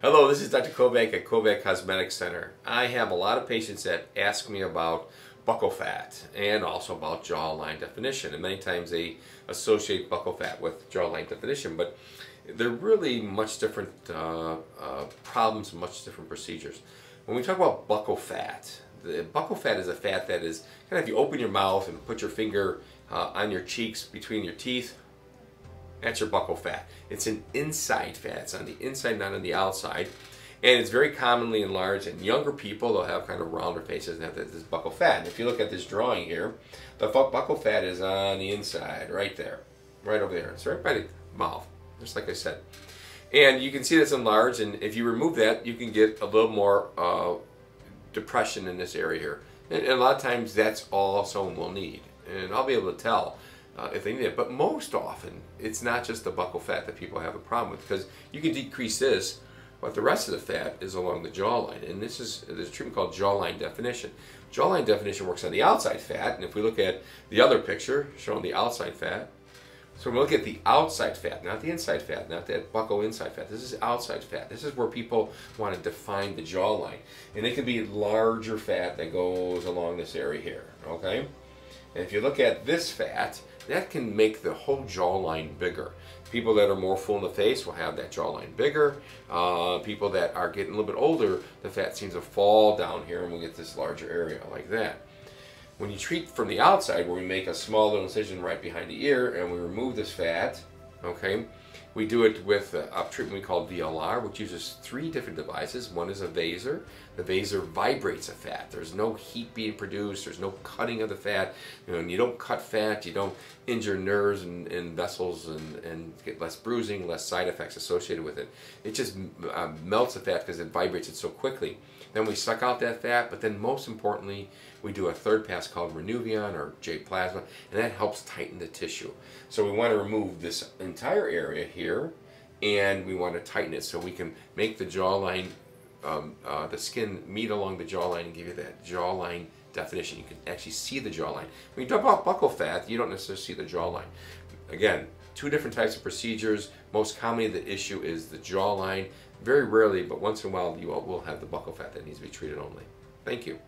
Hello, this is Dr. Kovac at Kovac Cosmetic Center. I have a lot of patients that ask me about buccal fat and also about jawline definition, and many times they associate buccal fat with jawline definition, but they're really much different problems, much different procedures. When we talk about buccal fat, the buccal fat is a fat that is kind of, if you open your mouth and put your finger on your cheeks between your teeth, that's your buccal fat. It's an inside fat. It's on the inside, not on the outside. And it's very commonly enlarged in younger people. They'll have kind of rounder faces and have this buccal fat. And if you look at this drawing here, the buccal fat is on the inside, right there. Right over there. It's right by the mouth, just like I said. And you can see that's enlarged, and if you remove that, you can get a little more depression in this area here. And a lot of times that's all someone will need. And I'll be able to tell if they need it. But most often, it's not just the buccal fat that people have a problem with, because you can decrease this, but the rest of the fat is along the jawline. And there's a treatment called jawline definition. Jawline definition works on the outside fat, and if we look at the other picture showing the outside fat, so we look at the outside fat, not the inside fat, not that buccal inside fat. This is outside fat. This is where people want to define the jawline. And it can be larger fat that goes along this area here, okay? And if you look at this fat, that can make the whole jawline bigger. People that are more full in the face will have that jawline bigger. People that are getting a little bit older, the fat seems to fall down here and we get this larger area like that. When you treat from the outside, where we make a small little incision right behind the ear and we remove this fat, okay, we do it with a treatment we call VLR, which uses 3 different devices. One is a Vaser. The Vaser vibrates the fat. There's no heat being produced. There's no cutting of the fat. And you don't cut fat. You don't injure nerves and vessels and get less bruising, less side effects associated with it. It just melts the fat because it vibrates it so quickly. Then we suck out that fat, but then most importantly, we do a third pass called Renuvion or J plasma, and that helps tighten the tissue. So we want to remove this entire area here, and we want to tighten it so we can make the jawline, the skin meet along the jawline and give you that jawline definition. You can actually see the jawline. When you talk about buccal fat, you don't necessarily see the jawline. Again, 2 different types of procedures. Most commonly the issue is the jawline. Very rarely, but once in a while, you will have the buccal fat that needs to be treated only. Thank you.